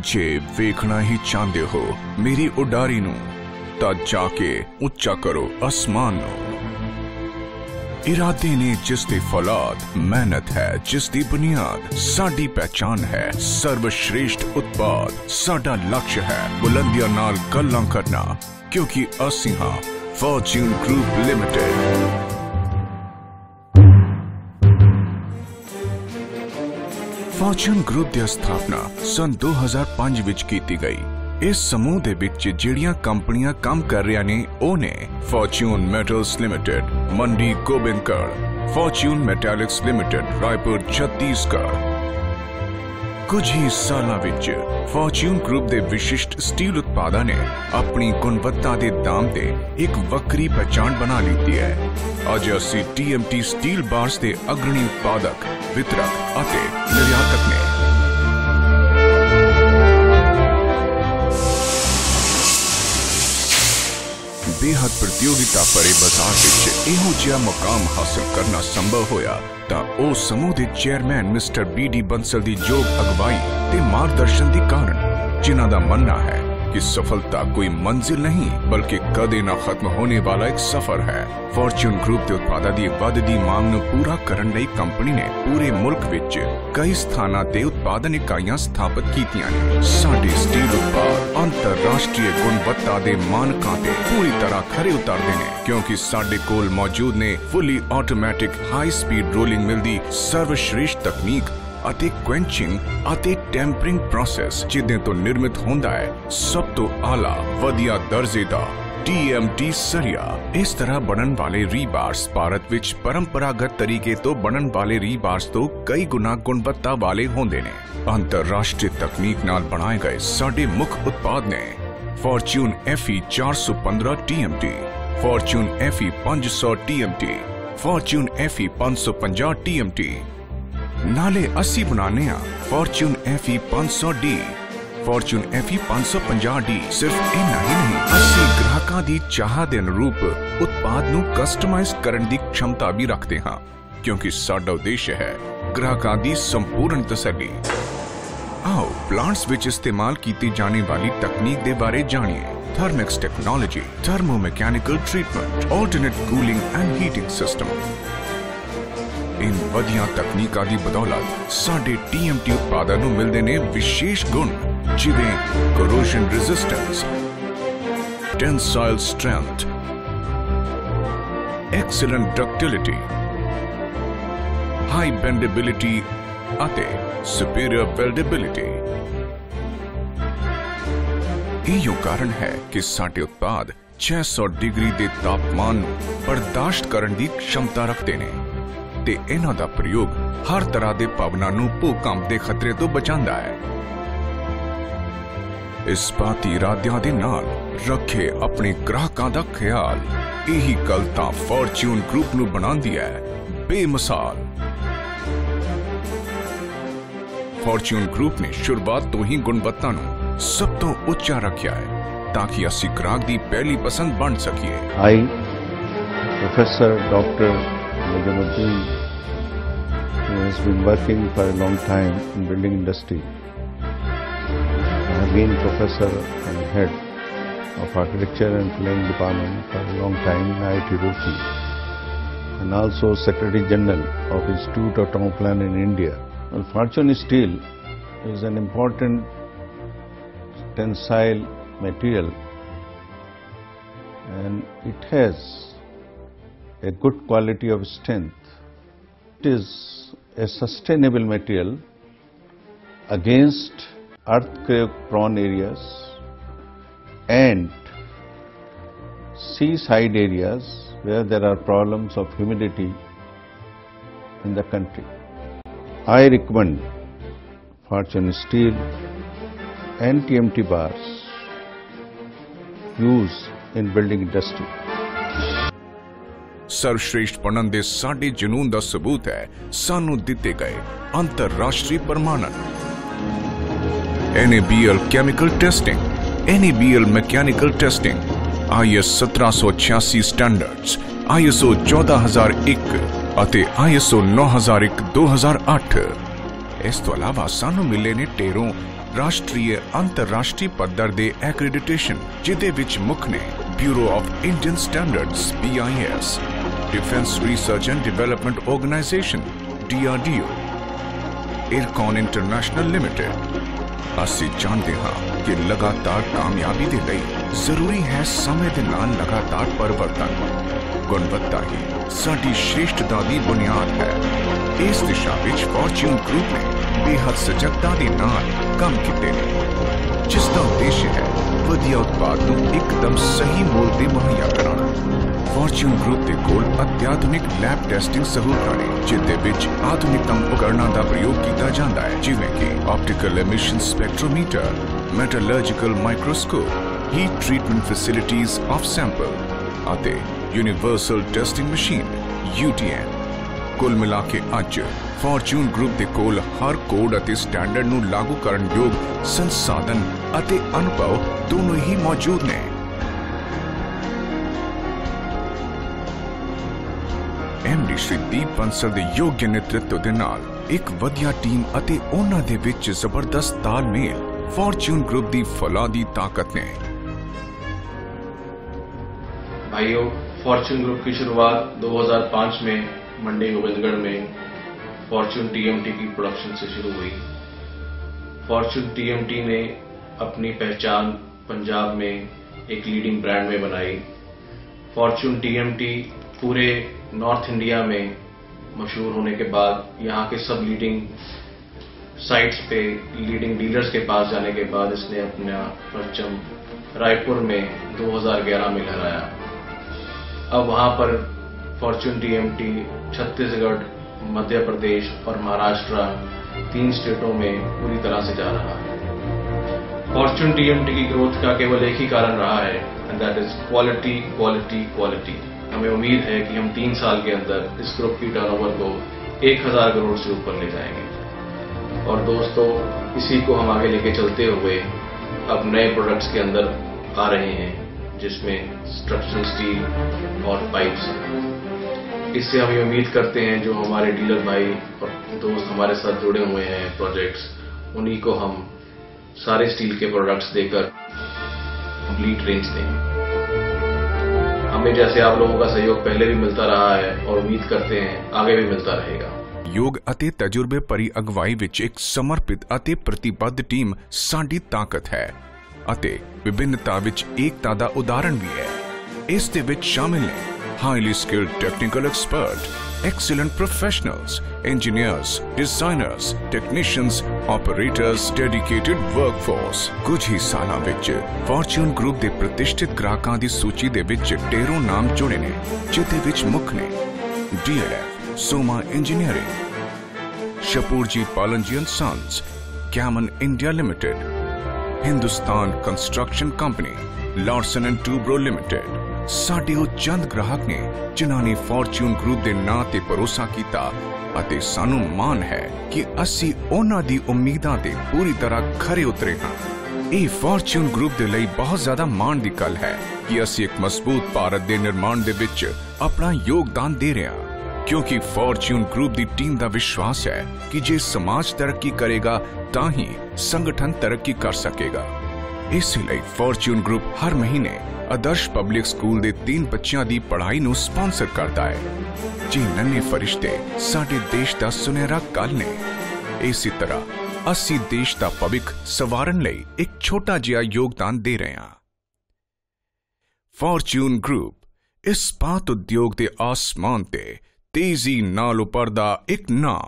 जे वेखना ही चाहते हो मेरी उडारी नू तां जाके उच्चा करो आसमान नू। इरादे ने जिसदी फौलाद, मेहनत है जिसदी बुनियाद, साडी पहचान है सर्वश्रेष्ठ उत्पाद। साडा लक्ष्य है बुलंदियां नाल गल्लां करना, क्योंकि असीं हां Fortune group limited. Fortune group की स्थापना सन 2005 विच कीती गई। इस समूह दे विच जिहड़ियां कंपनियां काम कर रही ने ओ ने फॉर्च्यून मेटल्स लिमिटेड मंडी गोबिंदगढ़, फॉर्च्यून मेटालिक्स लिमिटेड रायपुर छत्तीसगढ़। कुछ ही सालों विच फॉर्च्यून ग्रुप के विशिष्ट स्टील उत्पादों ने अपनी गुणवत्ता के दाम ते एक वक्री पहचान बना ली है। अज असी TMT स्टील बार्स के अग्रणी उत्पादक, वितरक अते निर्यातक ने। बेहद प्रतियोगिता भरे बाजार विच इहो जिहा मुकाम हासिल करना संभव होया तां ओ समूह के चेयरमैन मिस्टर BD बंसल की योग अगवाई ते मार्गदर्शन के कारण, जिन्हां दा मनना है कि सफलता कोई मंजिल नहीं बल्कि कदे ना खत्म होने वाला एक सफर है। फॉर्च्यून ग्रुप के उत्पादों की वधदी मांग नूं पूरा करने लई कंपनी ने पूरे मुल्क विच कई स्थानां ते उत्पादन इकाइयां स्थापित कीतियां ने। साडे स्टील उत्पाद अंतरराष्ट्रीय गुणवत्ता के मानकां ते पूरी तरह खरे उतरदे ने, क्योंकि साडे कोल मौजूद ने fully automatic high speed rolling mill दी सर्वश्रेष्ठ तकनीक अते क्वेंचिंग अते टेंपरिंग प्रोसेस, जिदे तो निर्मित होंदा है सब तो आला वधिया दर्जे दा TMT सरिया। इस तरह बनन वाले रीबार्स भारत विच परंपरागत तरीके तो बनन वाले रीबार्स तो कई गुना गुणवत्ता वाले होंदे ने। अंतरराष्ट्रीय तकनीक नाल बनाए गए साडे मुख्य उत्पाद ने Fortune FE 415 TMT, Fortune FE 500 TMT, Fortune FE 550 TMT। नाले असी बनाने Fortune FE 500D, Fortune FE 550D। सिर्फ इन्ना ही नहीं, असी ग्राहकों की चाह के अनुरूप उत्पाद नूं कस्टमाइज करने की क्षमता भी रखते हाँ, क्योंकि साडा उद्देश्य है ग्राहकों की संपूर्ण तसल्ली। आओ प्लांट्स विच इस्तेमाल की जाने वाली तकनीक के बारे जानिए। Thermex technology, thermomechanical treatment, alternate cooling and heating system. इन वधिया तकनीकों की बदौलत साडे TMT उत्पादों नूं मिलदे ने विशेष गुण, जिवें corrosion resistance, tensile strength, excellent ductility, high bendability अते सुपीरियर वेल्डेबिलिटी। इहो कारण है कि साडे उत्पाद 600 डिग्री के तापमान बर्दाश्त करने की क्षमता रखते हैं ते इन्हां दा प्रयोग हर तरह के भवनां नूं भूकंप के खतरे तो बचांदा है। इस पाती इरादियां दे नाल रखे अपने ग्राहकों का ख्याल, यही गल तां फॉर्च्यून ग्रुप नूं बनांदी है बेमिसाल। फॉर्च्यून ग्रुप ने शुरुआत तो ही गुणवत्ता नूं सब तो उच्चा रखा है ताकि असी ग्राहक की पहली पसंद बन सकिए। आई professor doctor Najamuddin, who has been working for a long time in building industry. I have been professor and head of architecture and planning department for a long time in IIT Roorkee, and also Secretary General of Institute of Town Plan in India. Well, Fortune Steel is an important tensile material, and it has a good quality of strength. It is a sustainable material against earthquake prone areas and seaside areas where there are problems of humidity in the country. I recommend Fortune Steel and TMT bars used in building industry. सर्वश्रेष्ठ बनन दे साडे जुनून दा सबूत है सानू दिते गए अंतरराष्ट्रीय प्रमाणन। NABL chemical testing, NABL mechanical testing, IS 1786 standards, ISO 14001 अते ISO 9001 2008। इस तो अलावा सानू मिले ने टेरों ਰਾਸ਼ਟਰੀ ਅੰਤਰਰਾਸ਼ਟਰੀ ਪੱਧਰ ਦੇ ਐਕ੍ਰੈਡੀਟੇਸ਼ਨ, ਜਿਹਦੇ ਵਿੱਚ ਮੁੱਖ ਨੇ bureau of Indian standards BIS, defence research and development organisation DRDO, Aircon international limited. ਅਸੀਂ ਚਾਹੁੰਦੇ ਹਾਂ ਕਿ ਲਗਾਤਾਰ ਕਾਮਯਾਬੀ ਦੇ ਲਈ ਜ਼ਰੂਰੀ ਹੈ ਸਮੇਂ ਦੇ ਨਾਲ ਲਗਾਤਾਰ ਪਰਿਵਰਤਨ। ਗੁਣਵੱਤਾ ਹੀ ਸਾਡੀ ਸ਼੍ਰੇਸ਼ਠਤਾ ਦੀ ਬੁਨਿਆਦ ਹੈ। ਇਸ ਦਿਸ਼ਾ ਵਿੱਚ ਫੋਰਚੂਨ ਗਰੁੱਪ ਨੇ ਬੇਹੱਦ ਸਜਗਤਾ ਦੇ ਨਾਲ ਕੰਮ ਕੀਤੇ ਨੇ, ਜਿਸ ਦਾ ਉਦੇਸ਼ ਹੈ ਵਧੀਆ ਉਤਪਾਦ ਨੂੰ ਇੱਕਦਮ ਸਹੀ ਮੁੱਲ ਤੇ ਮੁਹੱਈਆ ਕਰਾਉਣਾ। ਫੋਰਚੂਨ ਗਰੁੱਪ ਦੇ ਕੋਲ ਅਤਿਆਧੁਨਿਕ ਲੈਬ ਟੈਸਟਿੰਗ ਸਹੂਲਤਾਂ ਨੇ, ਜਿਹਦੇ ਵਿੱਚ ਆਧੁਨਿਕਤਮ ਉਪਕਰਣਾਂ ਦਾ ਪ੍ਰਯੋਗ ਕੀਤਾ ਜਾਂਦਾ ਹੈ, ਜਿਵੇਂ ਕਿ optical emission spectrometer, metallurgical microscope, heat treatment facilities of sample ਅਤੇ ਯੂਨੀਵਰਸਲ ਟੈਸਟਿੰਗ ਮਸ਼ੀਨ UTN। ਕੁੱਲ ਮਿਲਾ ਕੇ ਅੱਜ ਫੋਰਚੂਨ ਗਰੁੱਪ ਦੇ ਕੋਲ ਹਰ ਕੋਡ ਅਤੇ ਸਟੈਂਡਰਡ ਨੂੰ ਲਾਗੂ ਕਰਨ ਯੋਗ ਸੰਸਾਧਨ ਅਤੇ ਅਨੁਭਵ ਦੋਨੋਂ ਹੀ ਮੌਜੂਦ ਨੇ। MD ਸ਼੍ਰੀ ਦੀਪ ਬੰਸਲ ਦੇ ਯੋਗ ਨੇਤਰਤਵ ਦੇ ਨਾਲ ਇੱਕ ਵਧੀਆ ਟੀਮ ਅਤੇ ਉਹਨਾਂ ਦੇ ਵਿੱਚ ਜ਼ਬਰਦਸਤ ਤਾਲਮੇਲ फॉर्च्यून ग्रुप दी फौलादी ताकत ने। भाइयों, फॉर्च्यून ग्रुप की शुरुआत 2005 में मंडी गोविंदगढ़ में फॉर्च्यून TMT की प्रोडक्शन से शुरू हुई। फॉर्च्यून TMT ने अपनी पहचान पंजाब में एक लीडिंग ब्रांड में बनाई। फॉर्च्यून TMT पूरे नॉर्थ इंडिया में मशहूर होने के बाद यहाँ के सब लीडिंग साइट्स पे लीडिंग डीलर्स के पास जाने के बाद इसने अपना परचम रायपुर में 2011 में लहराया। अब वहाँ पर फॉर्च्यून TMT छत्तीसगढ़, मध्य प्रदेश और महाराष्ट्र 3 स्टेटों में पूरी तरह से जा रहा है। फॉर्च्यून TMT की ग्रोथ का केवल एक ही कारण रहा है, and that is quality quality quality. हमें उम्मीद है कि हम 3 साल के अंदर इस ग्रुप की टर्नओवर को 1000 करोड़ से ऊपर ले जाएंगे। और दोस्तों, इसी को हम आगे लेके चलते हुए अब नए प्रोडक्ट्स के अंदर आ रहे हैं, जिसमें स्ट्रक्चरल स्टील और पाइप्स हैं। इससे हम ये उम्मीद करते हैं जो हमारे डीलर भाई और दोस्त हमारे साथ जुड़े हुए हैं प्रोजेक्ट्स, उन्हीं को हम सारे स्टील के प्रोडक्ट्स देकर कंप्लीट रेंज देंगे। हमें जैसे आप लोगों का सहयोग पहले भी मिलता रहा है और उम्मीद करते हैं आगे भी मिलता रहेगा। योग ਅਤੇ ਤਜਰਬੇ ਭਰੀ ਅਗਵਾਈ ਵਿੱਚ ਇੱਕ ਸਮਰਪਿਤ ਅਤੇ ਪ੍ਰਤੀਬੱਧ ਟੀਮ ਸਾਡੀ ਤਾਕਤ ਹੈ ਅਤੇ ਵਿਭਿੰਨਤਾ ਵਿੱਚ ਏਕਤਾ ਦਾ ਉਦਾਹਰਣ ਵੀ ਹੈ। ਇਸ ਦੇ ਵਿੱਚ ਸ਼ਾਮਿਲ ਨੇ highly skilled technical expert, excellent professionals, engineers, designers, technicians, operators, dedicated workforce। ਕੁਝ ਹੀ ਸਾਲਾਂ ਵਿੱਚ ਫੋਰਚੂਨ ਗਰੁੱਪ ਦੇ ਪ੍ਰਤਿਸ਼ਠਿਤ ਗ੍ਰਾਹਕਾਂ ਦੀ ਸੂਚੀ ਦੇ ਵਿੱਚ ਢੇਰੋਂ ਨਾਮ ਜੁੜੇ ਨੇ, ਜਿਹਦੇ ਵਿੱਚ ਮੁੱਖ ਨੇ DLF, Soma Engineering, Shapurji Palanji and Sons, Camon India Limited, Hindustan Construction Company, Larsen and Toubro Limited। ਸਾਡੇ ਉਹ ਚੰਦ ਗ੍ਰਾਹਕ ਨੇ ਜਿਨ੍ਹਾਂ ਨੇ ਫੋਰਚੂਨ ਗਰੁੱਪ ਦੇ ਨਾਂ ਤੇ ਭਰੋਸਾ ਕੀਤਾ ਅਤੇ ਸਾਨੂੰ ਮਾਣ ਹੈ ਕਿ ਅਸੀਂ ਉਹਨਾਂ ਦੀ ਉਮੀਦਾਂ ਤੇ ਪੂਰੀ ਤਰ੍ਹਾਂ ਖਰੇ ਉਤਰੇ ਹਾਂ। ਇਹ ਫੋਰਚੂਨ ਗਰੁੱਪ ਦੇ ਲਈ ਬਹੁਤ ਜ਼ਿਆਦਾ ਮਾਣ ਦੀ ਗੱਲ ਹੈ ਕਿ ਅਸੀਂ ਇੱਕ ਮਜ਼ਬੂਤ ਭਾਰਤ ਦੇ ਨਿਰਮਾਣ ਦੇ ਵਿੱਚ ਆਪਣਾ ਯੋਗਦਾਨ ਦੇ ਰਹੇ ਹਾਂ, क्योंकि फॉर्च्यून ग्रुप की टीम का विश्वास है कि जे समाज तरक्की करेगा तां ही संगठन तरक्की कर सकेगा। इसलिए फॉर्च्यून ग्रुप हर महीने आदर्श पब्लिक स्कूल के 3 बच्चों की पढ़ाई नूं स्पॉन्सर करता है। जे नन्हे फरिश्ते साडे देश का सुनहरा कल ने, इसी तरह असी देश का भविख सवारन लई एक छोटा जिहा योगदान दे रहे हैं। फॉर्च्यून ग्रुप इस्पात उद्योग के आसमान ते तेजी नाल उपरदा एक नां।